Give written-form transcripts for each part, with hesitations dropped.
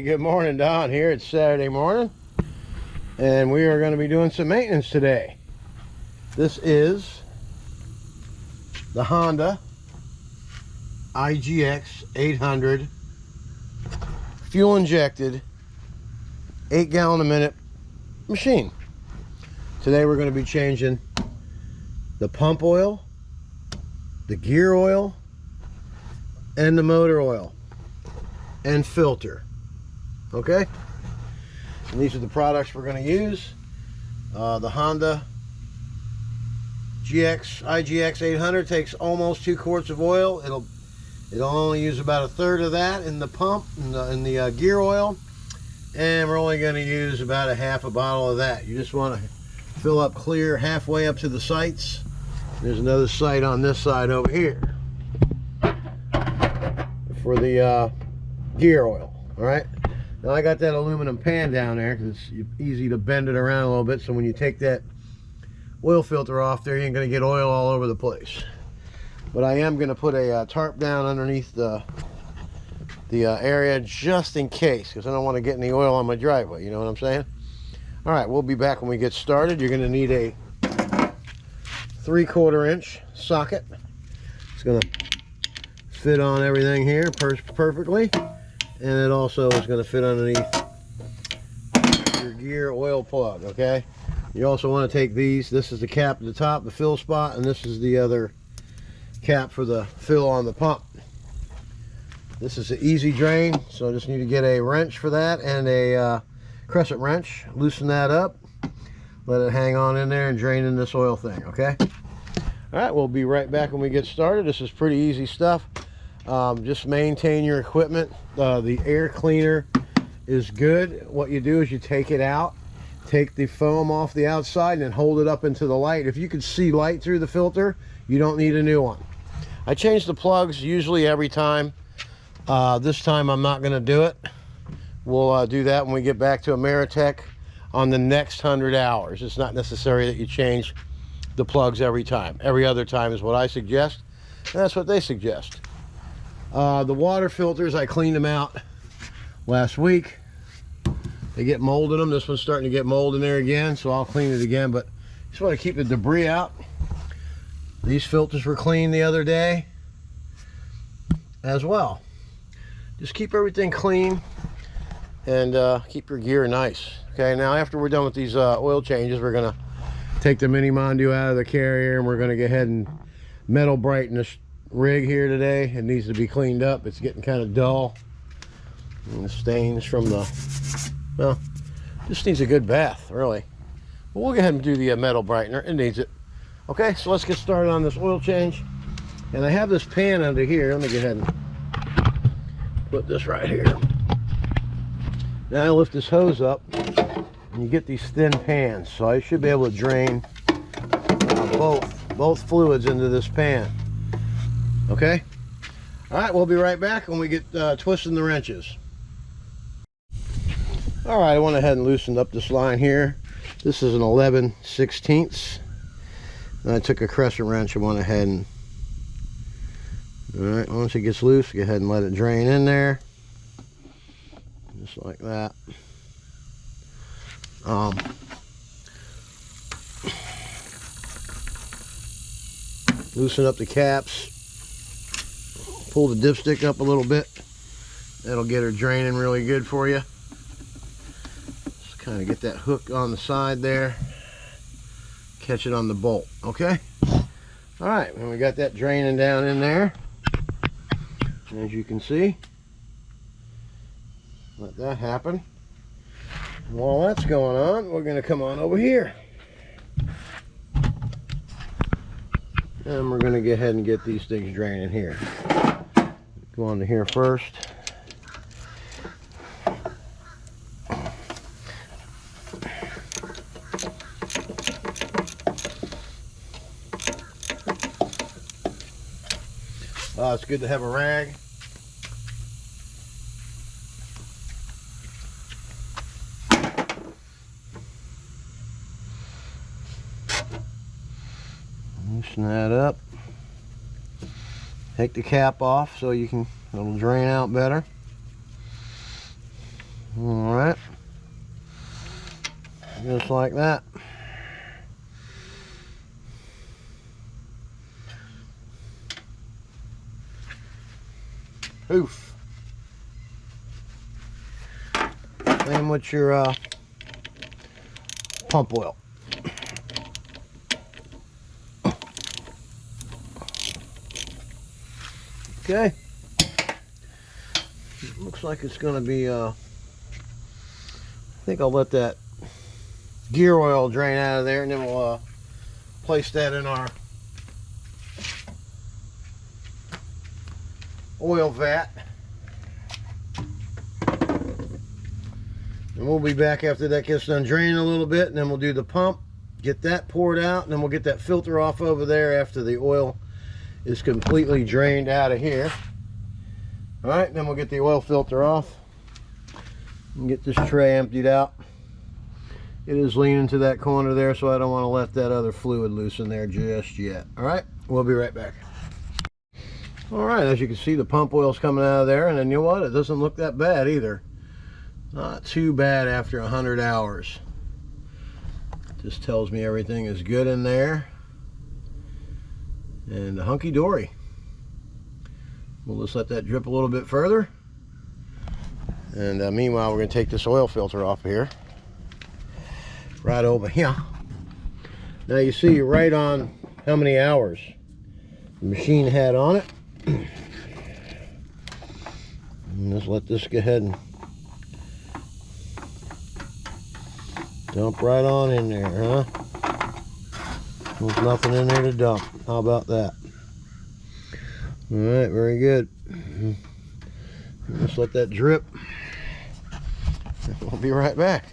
good morning, Don here. It's Saturday morning and we are going to be doing some maintenance today. This is the Honda IGX800 fuel injected 8 gallon a minute machine. Today we're going to be changing the pump oil, the gear oil, and the motor oil and filter. Okay, and these are the products we're going to use. The Honda IGX800 takes almost 2 quarts of oil. It'll only use about 1/3 of that in the pump and the gear oil, and we're only going to use about 1/2 bottle of that. You just want to fill up clear halfway up to the sights. There's another sight on this side over here for the gear oil. All right, now I got that aluminum pan down there because it's easy to bend it around a little bit, so when you take that oil filter off there, you ain't going to get oil all over the place. But I am going to put a tarp down underneath the area just in case, because I don't want to get any oil on my driveway, you know what I'm saying? All right, we'll be back when we get started. You're going to need a 3/4 inch socket. It's going to fit on everything here perfectly, and it also is going to fit underneath your gear oil plug. Okay, you also want to take these. This is the cap at the top, the fill spot, and this is the other cap for the fill on the pump. This is an easy drain, so I just need to get a wrench for that and a crescent wrench. Loosen that up, let it hang on in there and drain in this oil thing. Okay, all right, we'll be right back when we get started. This is pretty easy stuff. Just maintain your equipment. The air cleaner is good. What you do is you take it out, take the foam off the outside, and then hold it up into the light. If you can see light through the filter, you don't need a new one. I change the plugs usually every time. This time I'm not going to do it. We'll do that when we get back to Ameritech on the next 100 hours. It's not necessary that you change the plugs every time. Every other time is what I suggest, and that's what they suggest. The water filters, I cleaned them out last week. They get mold in them. This one's starting to get mold in there again, so I'll clean it again, but just want to keep the debris out. These filters were cleaned the other day as well. Just keep everything clean and keep your gear nice. Okay, now after we're done with these oil changes, we're going to take the mini Mondu out of the carrier, and we're going to go ahead and metal brighten this rig here today. It needs to be cleaned up. It's getting kind of dull, and the stains from the, well, just needs a good bath, really. But we'll go ahead and do the metal brightener. It needs it. Okay, so let's get started on this oil change. And I have this pan under here. Let me go ahead and put this right here. Now I lift this hose up, and you get these thin pans, so I should be able to drain both fluids into this pan. Okay, all right, we'll be right back when we get twisting the wrenches. All right, I went ahead and loosened up this line here. This is an 11/16, and I took a crescent wrench and went ahead and, all right, once it gets loose, go ahead and let it drain in there, just like that. Loosen up the caps, pull the dipstick up a little bit. That'll get her draining really good for you. Just kind of get that hook on the side there, catch it on the bolt. Okay, all right, when we got that draining down in there, as you can see, let that happen. And while that's going on, we're going to come on over here, and we're going to go ahead and get these things draining here. Go on to here first. It's good to have a rag. Loosen that up. Take the cap off so you can, it'll drain out better. All right, just like that. Poof. Same with your pump oil. Okay. Looks like it's going to be, I think I'll let that gear oil drain out of there, and then we'll place that in our oil vat. And we'll be back after that gets done draining a little bit, and then we'll do the pump, get that poured out, and then we'll get that filter off over there after the oil is completely drained out of here. All right, then we'll get the oil filter off and get this tray emptied out. It is leaning to that corner there, so I don't want to let that other fluid loose in there just yet. All right, we'll be right back. All right, as you can see, the pump oil's coming out of there, and then you know what? It doesn't look that bad either. Not too bad after 100 hours. Just tells me everything is good in there. And hunky-dory. We'll just let that drip a little bit further. And meanwhile, we're going to take this oil filter off here. Right over here. Now you see right on how many hours the machine had on it. And just let this go ahead and dump right on in there, huh? There's nothing in there to dump. How about that? All right, very good. Just let that drip. We'll be right back.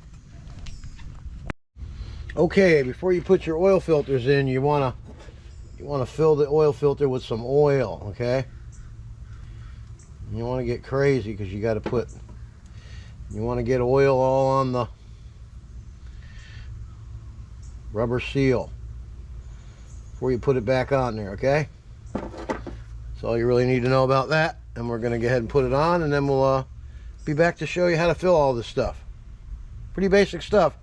Okay, before you put your oil filters in, you wanna fill the oil filter with some oil, okay? You want to get crazy because you got to you want to get oil all on the rubber seal before you put it back on there, okay? That's all you really need to know about that. And we're going to go ahead and put it on, and then we'll be back to show you how to fill all this stuff. Pretty basic stuff,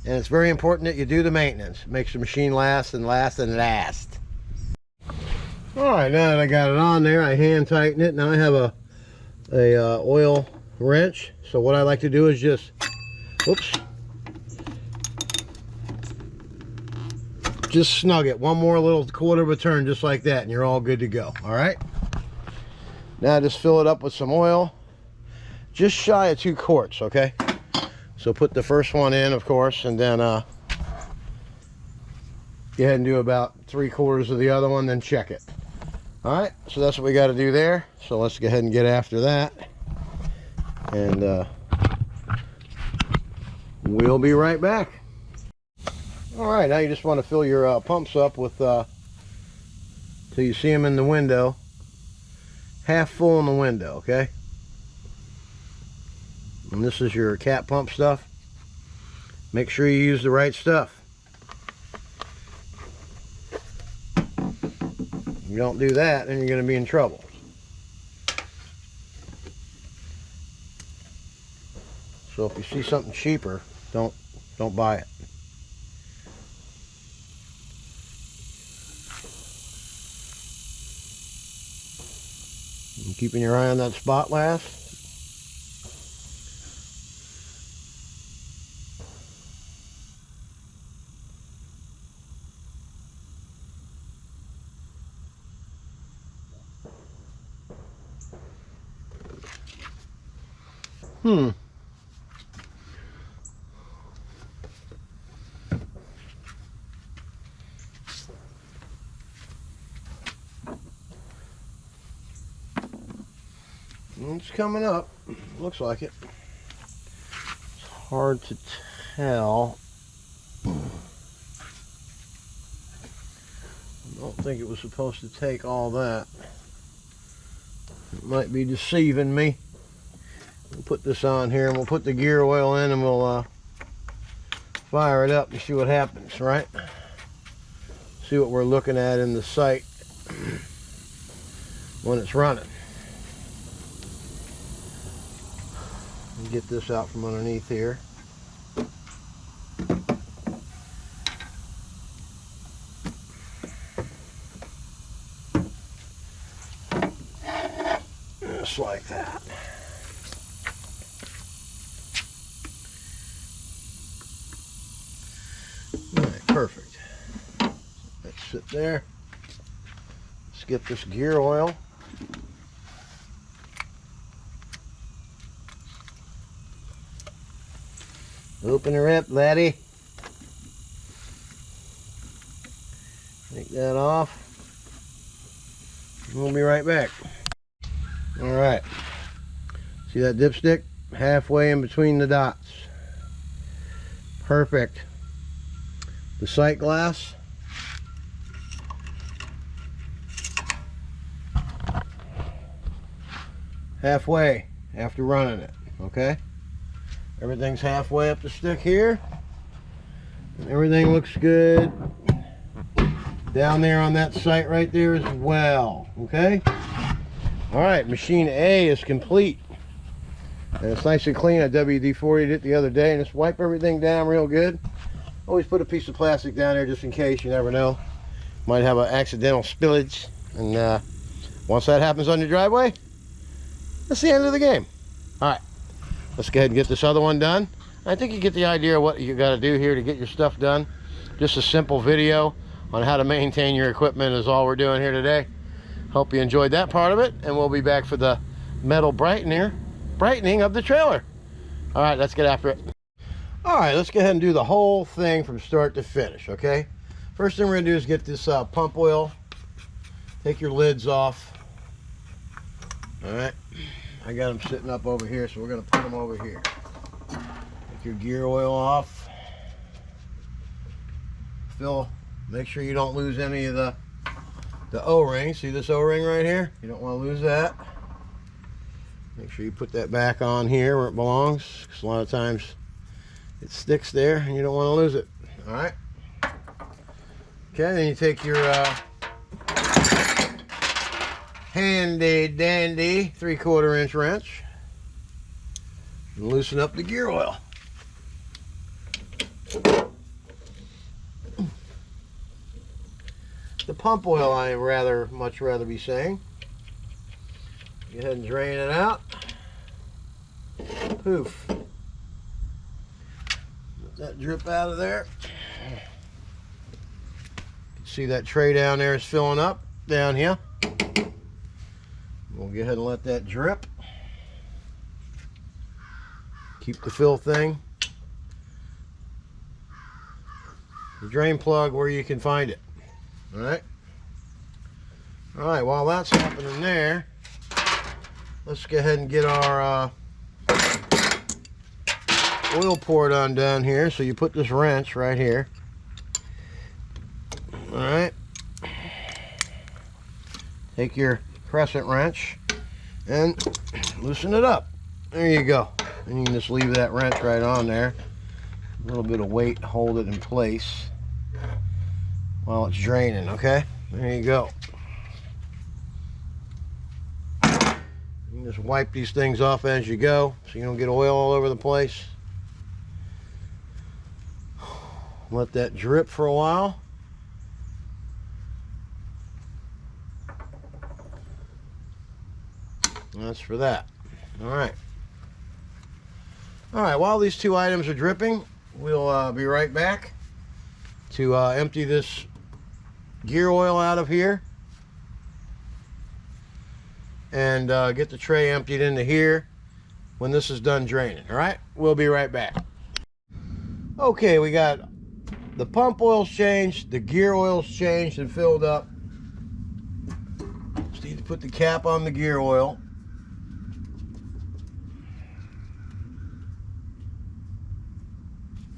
and it's very important that you do the maintenance. It makes the machine last and last and last. All right, now that I got it on there, I hand tighten it. Now I have a oil wrench. So what I like to do is just, whoops, just snug it. One more little quarter of a turn, just like that, and you're all good to go. All right. Now just fill it up with some oil, just shy of 2 quarts. Okay. So put the first one in, of course, and then go ahead and do about 3/4 of the other one, then check it. All right, so that's what we got to do there. So let's go ahead and get after that, and we'll be right back. All right, now you just want to fill your pumps up with till you see them in the window, half full in the window, okay? And this is your cat pump stuff. Make sure you use the right stuff. If you don't do that, then you're going to be in trouble. So if you see something cheaper, don't buy it. And keeping your eye on that spot last. It's coming up. Looks like it. It's hard to tell. I don't think it was supposed to take all that. It might be deceiving me. We'll put this on here and we'll put the gear oil in and we'll fire it up and see what happens, right? See what we're looking at in the sight when it's running. And get this out from underneath here. Just like that. All right, perfect. Let's sit there. Let's get this gear oil. Open her up, laddie. Take that off. We'll be right back. All right. See that dipstick? Halfway in between the dots. Perfect. The sight glass. Halfway after running it, okay? Everything's halfway up the stick here. And everything looks good down there on that sight right there as well, okay? All right, machine A is complete. And it's nice and clean. I WD-40'd it the other day and just wipe everything down real good. Always put a piece of plastic down there just in case, you never know. Might have an accidental spillage. And once that happens on your driveway, that's the end of the game. All right. Let's go ahead and get this other one done. I think you get the idea of what you got to do here to get your stuff done. Just a simple video on how to maintain your equipment is all we're doing here today. Hope you enjoyed that part of it, and we'll be back for the metal brightening of the trailer. All right, let's get after it. All right, let's go ahead and do the whole thing from start to finish, okay? First thing we're gonna do is get this pump oil. Take your lids off. All right. I got them sitting up over here, so we're going to put them over here. Take your gear oil off. Make sure you don't lose any of the O-ring. See this O-ring right here? You don't want to lose that. Make sure you put that back on here where it belongs, because a lot of times it sticks there and you don't want to lose it. All right. Okay, then you take your handy dandy 3/4 inch wrench and loosen up the gear oil. The pump oil, I much rather be saying. Go ahead and drain it out. Poof. Let that drip out of there. You can see that tray down there is filling up down here. We'll go ahead and let that drip. Keep the fill thing. The drain plug where you can find it. All right. All right, while that's happening there, let's go ahead and get our oil port undone here. So you put this wrench right here. All right. Take your crescent wrench and loosen it up. There you go. And you can just leave that wrench right on there. A little bit of weight, hold it in place while it's draining, okay? There you go. You can just wipe these things off as you go so you don't get oil all over the place. Let that drip for a while. That's for that. All right. All right, while these two items are dripping, we'll be right back to empty this gear oil out of here and get the tray emptied into here when this is done draining. All right, we'll be right back. Okay, we got the pump oil's changed, the gear oil's changed and filled up. Just need to put the cap on the gear oil.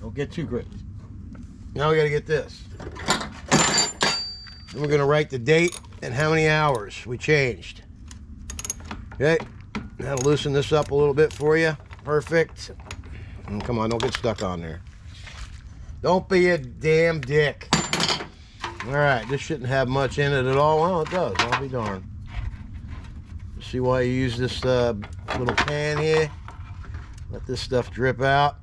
Don't get too great. Now we got to get this. Then we're going to write the date and how many hours we changed. Okay, that'll loosen this up a little bit for you. Perfect. And come on, don't get stuck on there. Don't be a damn dick. All right, this shouldn't have much in it at all. Well, it does. I'll be darned. See why you use this little pan here? Let this stuff drip out.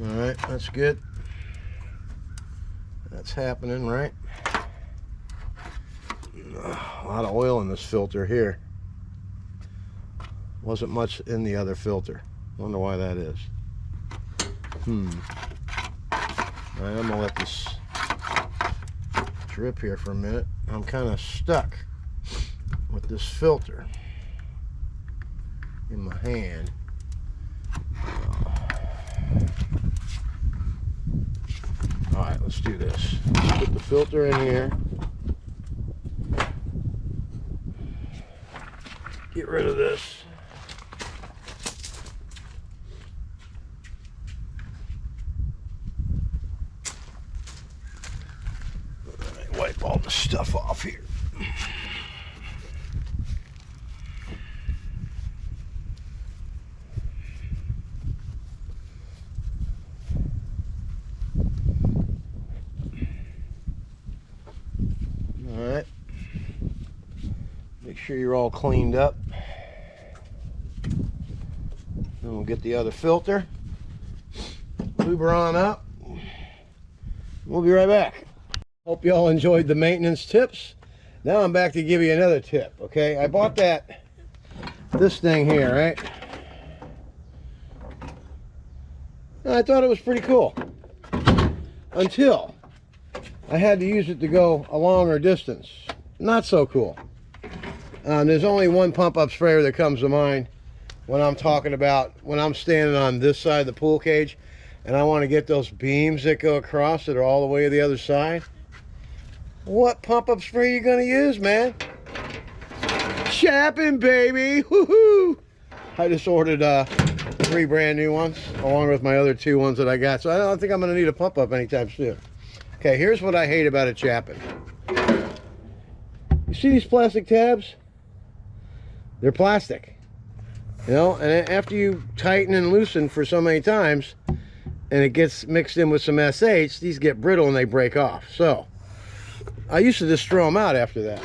Alright, that's good. That's happening, right? A lot of oil in this filter here. Wasn't much in the other filter. Wonder why that is. Alright, I'm gonna let this drip here for a minute. I'm kind of stuck with this filter in my hand. Alright, let's do this. Let's put the filter in here. Get rid of this. Alright, wipe all the stuff off here. Alright. Make sure you're all cleaned up. Then we'll get the other filter. Lube her on up. We'll be right back. Hope you all enjoyed the maintenance tips. Now I'm back to give you another tip, okay? I bought this thing here, right? And I thought it was pretty cool. Until I had to use it to go a longer distance. Not so cool. There's only one pump-up sprayer that comes to mind when I'm talking about when I'm standing on this side of the pool cage and I want to get those beams that go across that are all the way to the other side. What pump-up spray are you going to use, man? Chapin, baby! Woohoo! I just ordered 3 brand new ones along with my other 2 ones that I got, so I don't think I'm going to need a pump-up anytime soon. Okay, here's what I hate about a Chapin. You see these plastic tabs? They're plastic. You know, and after you tighten and loosen for so many times, and it gets mixed in with some SH, these get brittle and they break off. So, I used to just throw them out after that.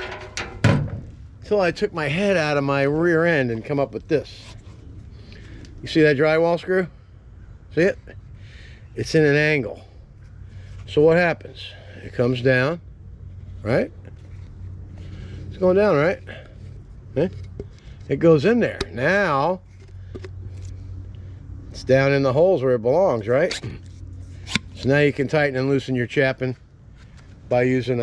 Until I took my head out of my rear end and come up with this. You see that drywall screw? See it? It's in an angle. So what happens? It comes down, right? It's going down, right? Okay. It goes in there. Now, it's down in the holes where it belongs, right? So now you can tighten and loosen your Chapin by using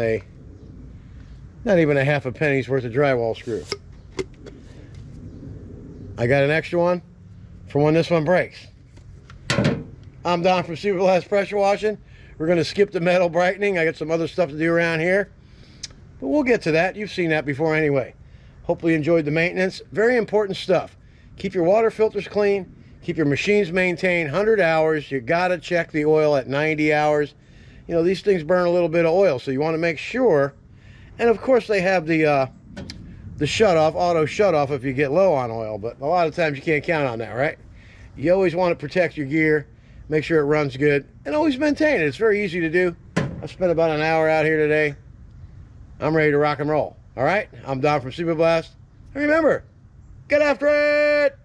not even a half a penny's worth of drywall screw. I got an extra one for when this one breaks. I'm Don from Super Blast Pressure Washing. We're going to skip the metal brightening. I got some other stuff to do around here. But we'll get to that. You've seen that before anyway. Hopefully you enjoyed the maintenance. Very important stuff. Keep your water filters clean. Keep your machines maintained 100 hours. You got to check the oil at 90 hours. You know, these things burn a little bit of oil, so you want to make sure. And of course they have the shut-off, auto shut-off if you get low on oil. But a lot of times you can't count on that, right? You always want to protect your gear. Make sure it runs good. And always maintain it. It's very easy to do. I've spent about an hour out here today. I'm ready to rock and roll. All right? I'm Don from Super Blast. And remember, get after it!